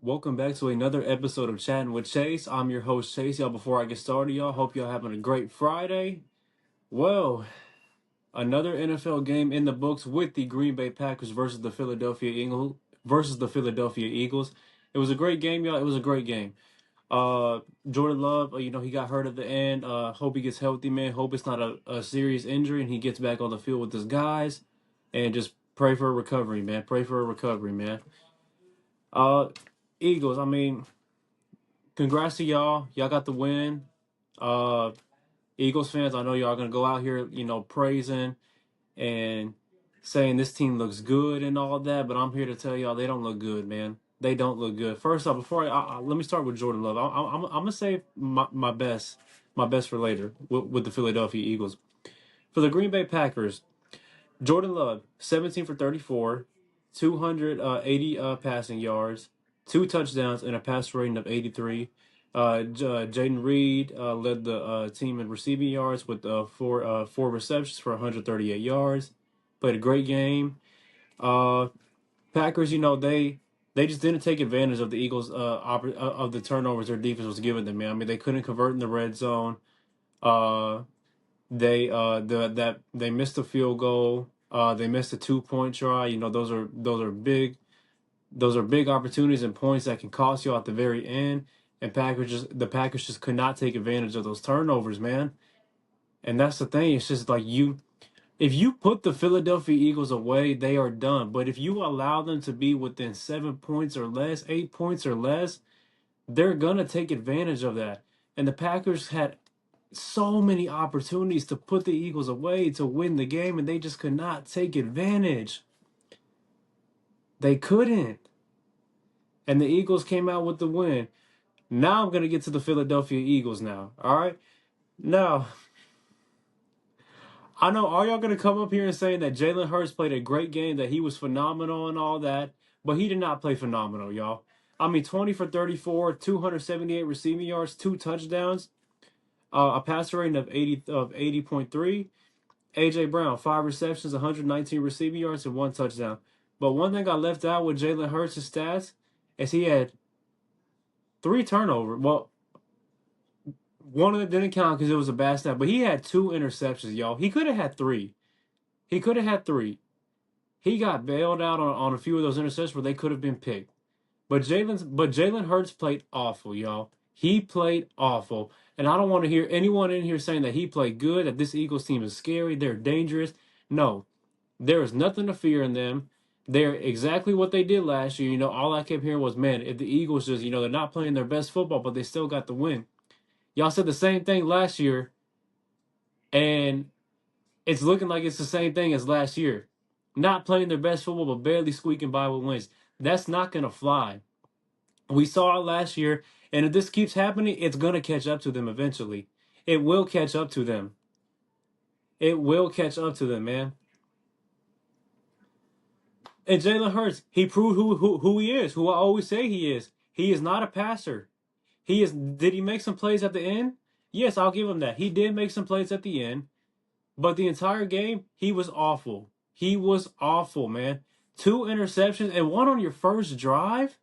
Welcome back to another episode of Chatting with Chase. I'm your host, Chase. Y'all, before I get started, y'all, hope y'all having a great Friday. Well, another NFL game in the books with the Green Bay Packers versus the Philadelphia Eagles. It was a great game, y'all. It was a great game. Jordan Love, he got hurt at the end. Hope he gets healthy, man. Hope it's not a serious injury and he gets back on the field with his guys. And just pray for a recovery, man. Pray for a recovery, man. Uh, Eagles, congrats to y'all. Y'all got the win. Uh, Eagles fans, I know y'all gonna go out here, praising and saying this team looks good and all that, but I'm here to tell y'all they don't look good, man. They don't look good. First off, before let me start with Jordan Love. I'm gonna save my best for later with the Philadelphia Eagles. For the Green Bay Packers, Jordan Love, 17 for 34, 280 passing yards, 2 touchdowns, and a passer rating of 83. Jaden Reed led the team in receiving yards with four receptions for 138 yards. Played a great game. Packers, they just didn't take advantage of the Eagles' of the turnovers their defense was giving them. Man, I mean, they couldn't convert in the red zone. Uh, they missed a field goal. They missed a 2-point try. Those are big opportunities and points that can cost you at the very end. And the Packers just could not take advantage of those turnovers, man. And that's the thing. It's just like if you put the Philadelphia Eagles away, they are done. But if you allow them to be within 7 points or less, 8 points or less, they're gonna take advantage of that. And the Packers had so many opportunities to put the Eagles away to win the game, and they just could not take advantage. They couldn't. And the Eagles came out with the win. Now I'm going to get to the Philadelphia Eagles now. All right. Now, I know, are y'all going to come up here and saying that Jalen Hurts played a great game, that he was phenomenal and all that, but he did not play phenomenal, y'all. 20 for 34, 278 receiving yards, 2 touchdowns, a passer rating of 80.3. A.J. Brown, 5 receptions, 119 receiving yards, and 1 touchdown. But one thing I left out with Jalen Hurts' stats is he had 3 turnovers. Well, one of them didn't count because it was a bad stat, but he had 2 interceptions, y'all. He could have had 3. He could have had 3. He got bailed out on a few of those interceptions where they could have been picked. But Jalen Hurts played awful, y'all. He played awful. And I don't want to hear anyone in here saying that he played good, that this Eagles team is scary, they're dangerous. No. There is nothing to fear in them. They're exactly what they did last year. All I kept hearing was, man, if the Eagles just, they're not playing their best football, but they still got the win. Y'all said the same thing last year, and it's looking like it's the same thing as last year. Not playing their best football, but barely squeaking by with wins. That's not going to fly. We saw it last year, and if this keeps happening, it's going to catch up to them eventually. It will catch up to them. It will catch up to them, man. And Jalen Hurts, he proved who he is, who I always say he is. He is not a passer. Did he make some plays at the end? Yes, I'll give him that. He did make some plays at the end. But the entire game, he was awful. He was awful, man. 2 interceptions and 1 on your first drive.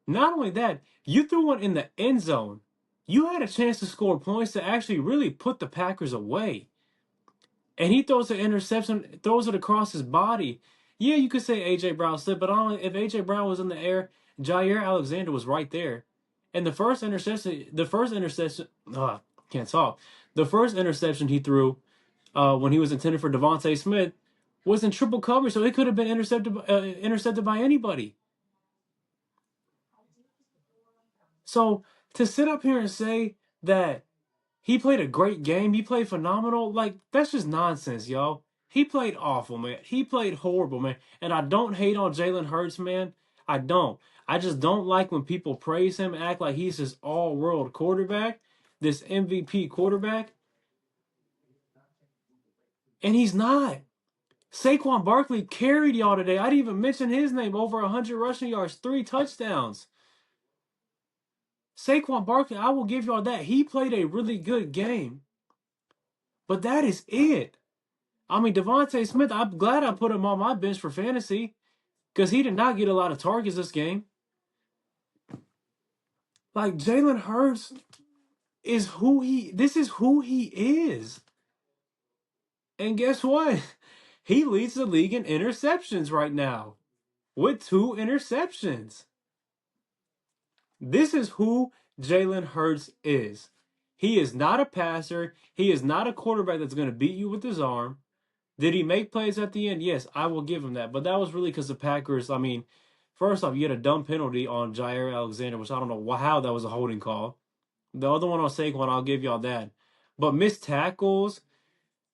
Not only that, you threw one in the end zone. You had a chance to score points to actually really put the Packers away. And he throws an interception, throws it across his body. Yeah, you could say A.J. Brown slipped, but if A.J. Brown was in the air, Jair Alexander was right there. And the first interception, can't talk. The first interception he threw when he was intended for Devontae Smith was in triple coverage, so it could have been intercepted by anybody. So to sit up here and say that he played a great game, he played phenomenal, like, that's just nonsense, y'all. He played awful, man. He played horrible, man. And I don't hate on Jalen Hurts, man. I don't. I just don't like when people praise him, act like he's this all-world quarterback, this MVP quarterback. And he's not. Saquon Barkley carried y'all today. I didn't even mention his name. Over 100 rushing yards, 3 touchdowns. Saquon Barkley, I will give y'all that. He played a really good game. But that is it. Devontae Smith, I'm glad I put him on my bench for fantasy because he did not get a lot of targets this game. Like Jalen Hurts is who he. This is who he is. And guess what? He leads the league in interceptions right now with 2 interceptions. This is who Jalen Hurts is. He is not a passer. He is not a quarterback that's going to beat you with his arm. Did he make plays at the end? Yes, I will give him that. But that was really because the Packers, I mean, first off, you had a dumb penalty on Jair Alexander, which I don't know how that was a holding call. The other one on Saquon, I'll give y'all that. But missed tackles,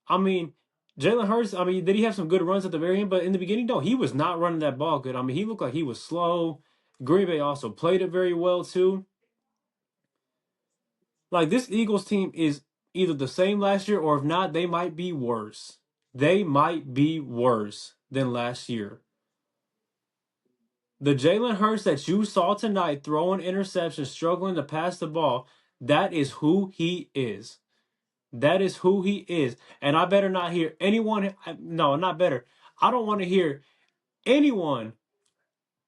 I mean, Jalen Hurts, I mean, did he have some good runs at the very end? But in the beginning, no, he was not running that ball good. I mean, he looked like he was slow. Green Bay also played it very well, too. Like, this Eagles team is either the same last year, or if not, they might be worse. They might be worse than last year. The Jalen Hurts that you saw tonight throwing interceptions, struggling to pass the ball, that is who he is. That is who he is. And I better not hear anyone. No, not better. I don't want to hear anyone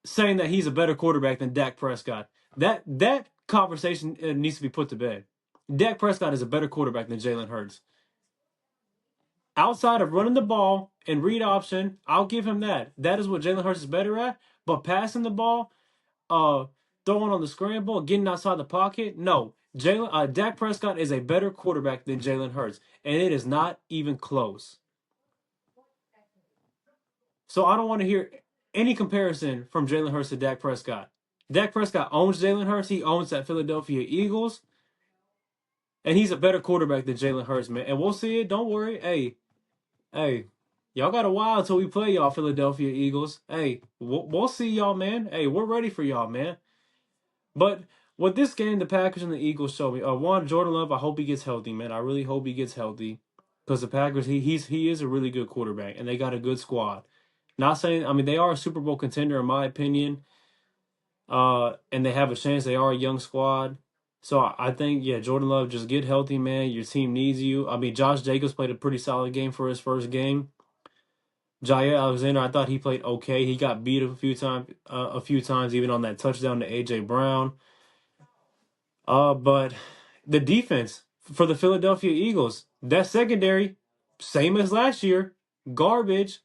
saying that he's a better quarterback than Dak Prescott. That conversation needs to be put to bed. Dak Prescott is a better quarterback than Jalen Hurts. Outside of running the ball and read option, I'll give him that. That is what Jalen Hurts is better at. But passing the ball, throwing on the scramble, getting outside the pocket, no. Dak Prescott is a better quarterback than Jalen Hurts, and it is not even close. So I don't want to hear any comparison from Jalen Hurts to Dak Prescott. Dak Prescott owns Jalen Hurts. He owns that Philadelphia Eagles. And he's a better quarterback than Jalen Hurts, man. And we'll see it. Don't worry. Hey, y'all got a while until we play y'all Philadelphia Eagles. Hey, we'll see y'all, man. Hey, we're ready for y'all, man. But with this game, the Packers and the Eagles show me. One, Jordan Love, I hope he gets healthy, man. I really hope he gets healthy. Because the Packers, he is a really good quarterback. And they got a good squad. Not saying, I mean, they are a Super Bowl contender in my opinion. And they have a chance. They are a young squad. So I think, yeah, Jordan Love, just get healthy, man. Your team needs you. I mean, Josh Jacobs played a pretty solid game for his first game. Jair Alexander, I thought he played okay. He got beat a few times, even on that touchdown to AJ Brown. But the defense for the Philadelphia Eagles, that secondary, same as last year, garbage.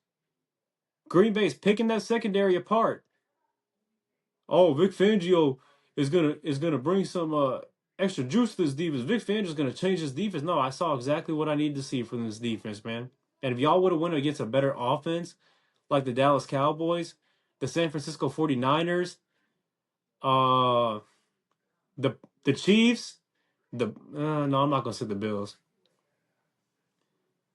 Green Bay's picking that secondary apart. Oh, Vic Fangio is gonna bring some extra juice to this defense. Vic Fangio's gonna change his defense. No, I saw exactly what I needed to see from this defense, man. And if y'all would have went against a better offense, like the Dallas Cowboys, the San Francisco 49ers, uh, the Chiefs, no, I'm not gonna say the Bills.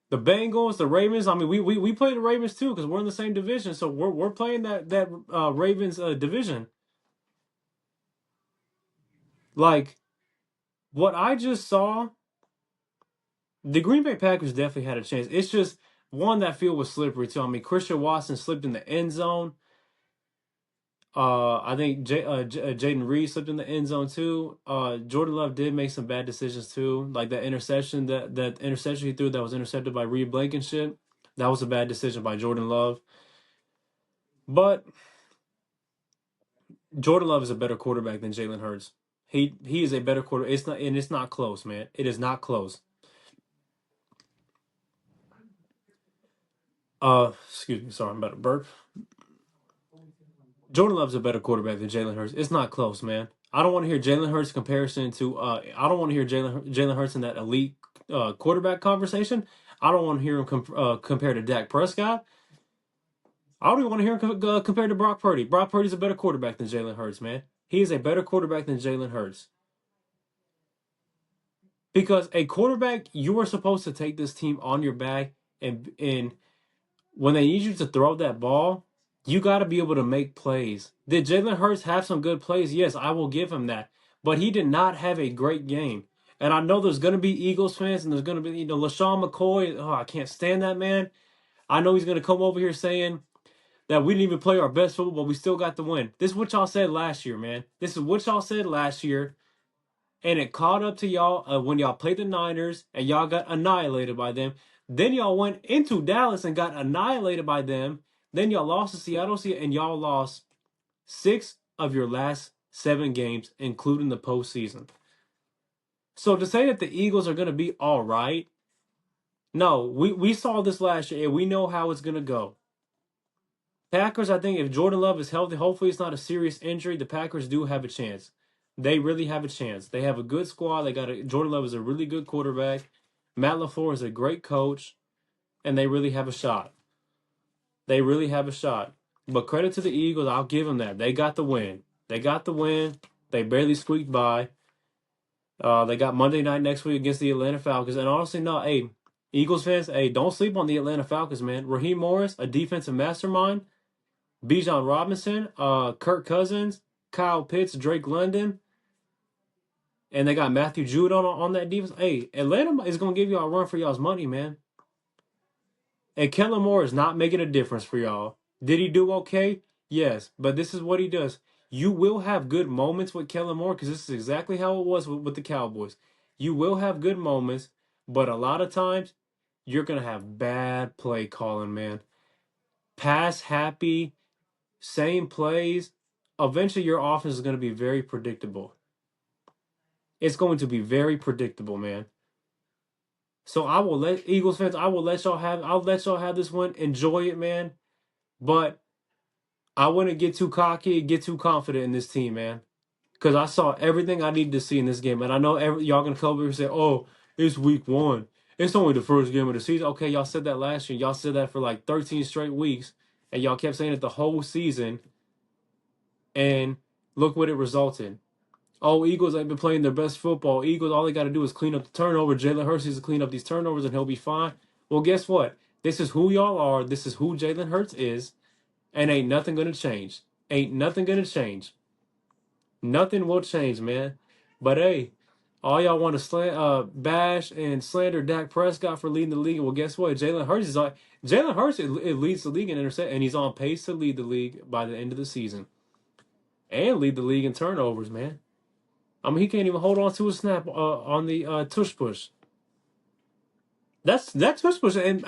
The Bengals, the Ravens. I mean, we play the Ravens too because we're in the same division, so we're playing that Ravens division. Like what I just saw, the Green Bay Packers definitely had a chance. It's just one, that field was slippery too. I mean, Christian Watson slipped in the end zone. I think Jaden Reed slipped in the end zone too. Jordan Love did make some bad decisions too, like that interception that interception he threw that was intercepted by Reed Blankenship. That was a bad decision by Jordan Love. But Jordan Love is a better quarterback than Jalen Hurts. He is a better quarterback. It's not close, man. It is not close. Excuse me, sorry, I'm about to burp. Jordan Love's a better quarterback than Jalen Hurts. It's not close, man. I don't want to hear Jalen Hurts comparison to. I don't want to hear Jalen Hurts in that elite quarterback conversation. I don't want to hear him compared to Dak Prescott. I don't even want to hear him compared to Brock Purdy. Brock Purdy's a better quarterback than Jalen Hurts, man. He is a better quarterback than Jalen Hurts. Because a quarterback, you are supposed to take this team on your back, and when they need you to throw that ball, you got to be able to make plays. Did Jalen Hurts have some good plays? Yes, I will give him that. But he did not have a great game. And I know there's going to be Eagles fans and there's going to be, LaShawn McCoy. Oh, I can't stand that man. I know he's going to come over here saying that we didn't even play our best football, but we still got the win. This is what y'all said last year, man. This is what y'all said last year. And it caught up to y'all when y'all played the Niners and y'all got annihilated by them. Then y'all went into Dallas and got annihilated by them. Then y'all lost to Seattle and y'all lost 6 of your last 7 games, including the postseason. So to say that the Eagles are going to be all right, no, we saw this last year and we know how it's going to go. Packers, I think if Jordan Love is healthy, hopefully it's not a serious injury, the Packers do have a chance. They really have a chance. They have a good squad. Jordan Love is a really good quarterback. Matt LaFleur is a great coach, and they really have a shot. They really have a shot. But credit to the Eagles, I'll give them that. They got the win. They got the win. They barely squeaked by. They got Monday night next week against the Atlanta Falcons. And honestly, no, hey, Eagles fans, hey, don't sleep on the Atlanta Falcons, man. Raheem Morris, a defensive mastermind. Bijan Robinson, Kirk Cousins, Kyle Pitts, Drake London, and they got Matthew Judon on that defense. Hey, Atlanta is going to give y'all a run for y'all's money, man. And Kellen Moore is not making a difference for y'all. Did he do okay? Yes, but this is what he does. You will have good moments with Kellen Moore because this is exactly how it was with the Cowboys. You will have good moments, but a lot of times you're going to have bad play calling, man. Pass happy, same plays. Eventually your offense is going to be very predictable. It's going to be very predictable, man. So I will let Eagles fans, I'll let y'all have this one. Enjoy it, man. But I wouldn't get too cocky, get too confident in this team, man. Because I saw everything I needed to see in this game. And I know y'all going to come over and say, oh, it's week 1. It's only the first game of the season. Okay, y'all said that last year. Y'all said that for like 13 straight weeks. And y'all kept saying it the whole season. And look what it resulted. Oh, Eagles ain't been playing their best football. Eagles, all they got to do is clean up the turnover. Jalen Hurts needs to clean up these turnovers and he'll be fine. Well, guess what? This is who y'all are. This is who Jalen Hurts is. And ain't nothing going to change. Ain't nothing going to change. Nothing will change, man. But hey, all y'all want to bash and slander Dak Prescott for leading the league. Well, guess what? Jalen Hurts it leads the league in intercept, and he's on pace to lead the league by the end of the season. And lead the league in turnovers, man. I mean, he can't even hold on to a snap on the tush push. That tush push, and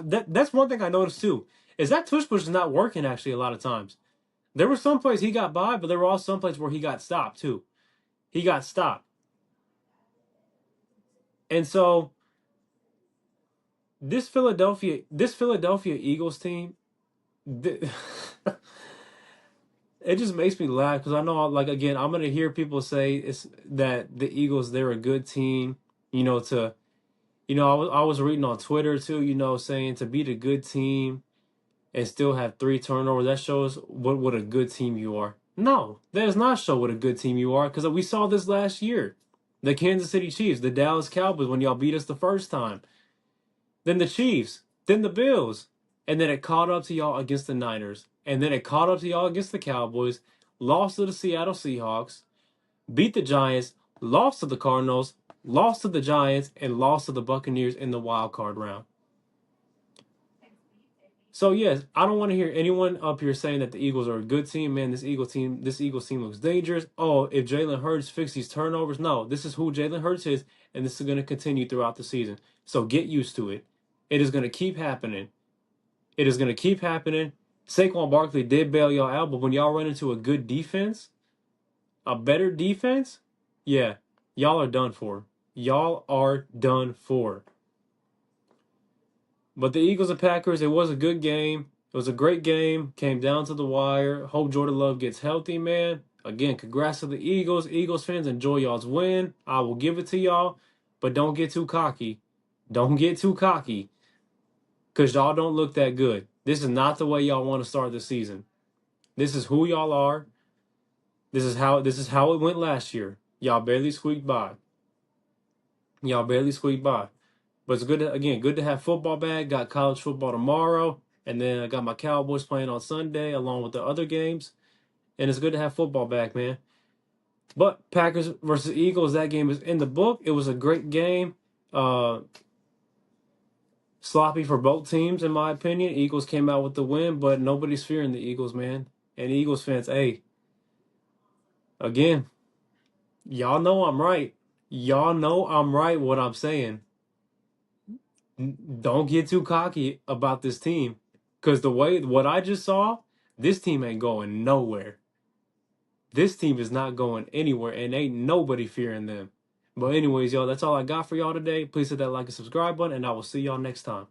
that's one thing I noticed too. Is that tush push is not working actually a lot of times. There were some plays he got by, but there were also some plays where he got stopped too. He got stopped, and so this Philadelphia Eagles team, it just makes me laugh because I know, like, again, I'm gonna hear people say it's that the Eagles, they're a good team, I was reading on Twitter too, saying to beat a good team and still have 3 turnovers, that shows what a good team you are. No, that does not show what a good team you are because we saw this last year. The Kansas City Chiefs, the Dallas Cowboys when y'all beat us the first time. Then the Chiefs, then the Bills, and then it caught up to y'all against the Niners. And then it caught up to y'all against the Cowboys, lost to the Seattle Seahawks, beat the Giants, lost to the Cardinals, lost to the Giants, and lost to the Buccaneers in the wild card round. So yes, I don't want to hear anyone up here saying that the Eagles are a good team. Man, this Eagles team looks dangerous. Oh, if Jalen Hurts fixes these turnovers, no, this is who Jalen Hurts is, and this is going to continue throughout the season. So get used to it. It is going to keep happening. It is going to keep happening. Saquon Barkley did bail y'all out, but when y'all run into a good defense, a better defense, yeah, y'all are done for. Y'all are done for. But the Eagles and Packers, it was a good game. It was a great game. Came down to the wire. Hope Jordan Love gets healthy, man. Again, congrats to the Eagles. Eagles fans, enjoy y'all's win. I will give it to y'all, but don't get too cocky. Don't get too cocky because y'all don't look that good. This is not the way y'all want to start the season. This is who y'all are. This is how it went last year. Y'all barely squeaked by. Y'all barely squeaked by. But it's good to have football back. Got college football tomorrow. And then I got my Cowboys playing on Sunday along with the other games. And it's good to have football back, man. But Packers versus Eagles, that game is in the book. It was a great game. Sloppy for both teams, in my opinion. Eagles came out with the win, but nobody's fearing the Eagles, man. And Eagles fans, hey, again, y'all know I'm right. Y'all know I'm right what I'm saying. Don't get too cocky about this team. Because what I just saw, this team ain't going nowhere. This team is not going anywhere, and ain't nobody fearing them. But anyways, y'all, that's all I got for y'all today. Please hit that like and subscribe button, and I will see y'all next time.